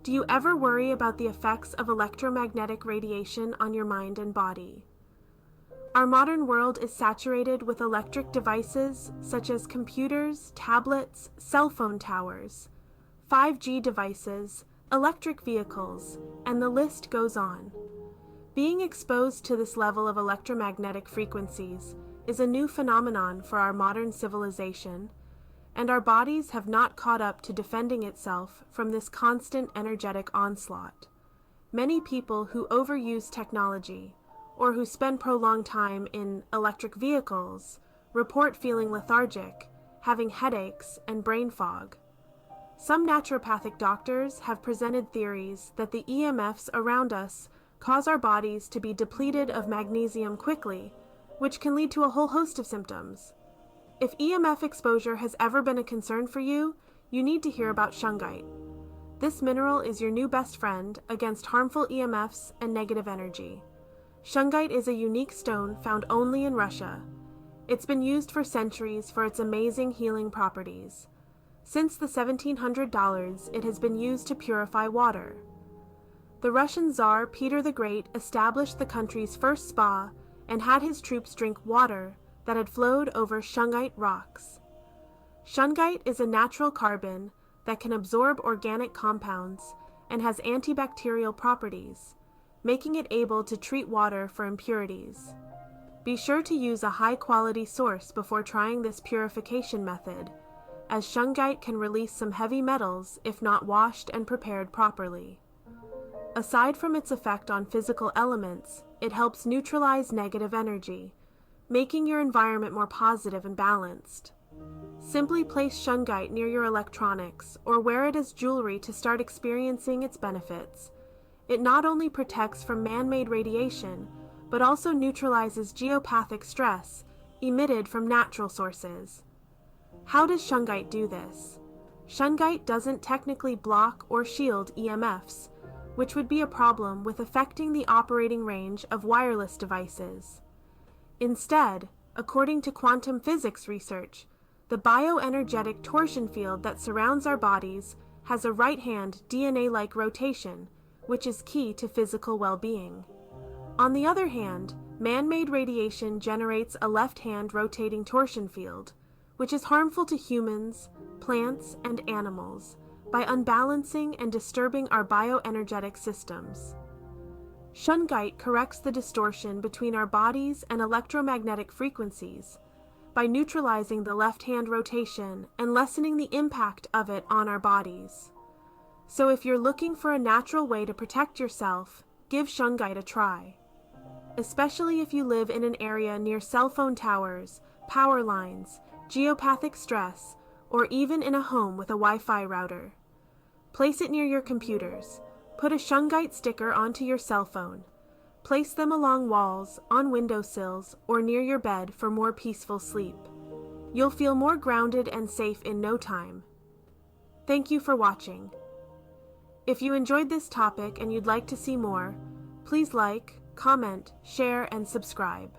Do you ever worry about the effects of electromagnetic radiation on your mind and body? Our modern world is saturated with electric devices such as computers, tablets, cell phone towers, 5G devices, electric vehicles, and the list goes on. Being exposed to this level of electromagnetic frequencies is a new phenomenon for our modern civilization, and our bodies have not caught up to defending itself from this constant energetic onslaught. Many people who overuse technology or who spend prolonged time in electric vehicles report feeling lethargic, having headaches, and brain fog. Some naturopathic doctors have presented theories that the EMFs around us cause our bodies to be depleted of magnesium quickly, which can lead to a whole host of symptoms. If EMF exposure has ever been a concern for you, you need to hear about Shungite. This mineral is your new best friend against harmful EMFs and negative energy. Shungite is a unique stone found only in Russia. It's been used for centuries for its amazing healing properties. Since the $1,700s, it has been used to purify water. The Russian Tsar Peter the Great established the country's first spa and had his troops drink water that had flowed over Shungite rocks. Shungite is a natural carbon that can absorb organic compounds and has antibacterial properties, making it able to treat water for impurities. Be sure to use a high-quality source before trying this purification method, as Shungite can release some heavy metals if not washed and prepared properly. Aside from its effect on physical elements, it helps neutralize negative energy, making your environment more positive and balanced. Simply place Shungite near your electronics or wear it as jewelry to start experiencing its benefits. It not only protects from man-made radiation, but also neutralizes geopathic stress emitted from natural sources. How does Shungite do this? Shungite doesn't technically block or shield EMFs, which would be a problem with affecting the operating range of wireless devices. Instead, according to quantum physics research, the bioenergetic torsion field that surrounds our bodies has a right-hand DNA-like rotation, which is key to physical well-being. On the other hand, man-made radiation generates a left-hand rotating torsion field, which is harmful to humans, plants, and animals by unbalancing and disturbing our bioenergetic systems. Shungite corrects the distortion between our bodies and electromagnetic frequencies by neutralizing the left-hand rotation and lessening the impact of it on our bodies. So if you're looking for a natural way to protect yourself, give Shungite a try. Especially if you live in an area near cell phone towers, power lines, geopathic stress, or even in a home with a Wi-Fi router. Place it near your computers. Put a Shungite sticker onto your cell phone. Place them along walls, on windowsills, or near your bed for more peaceful sleep. You'll feel more grounded and safe in no time. Thank you for watching. If you enjoyed this topic and you'd like to see more, please like, comment, share, and subscribe.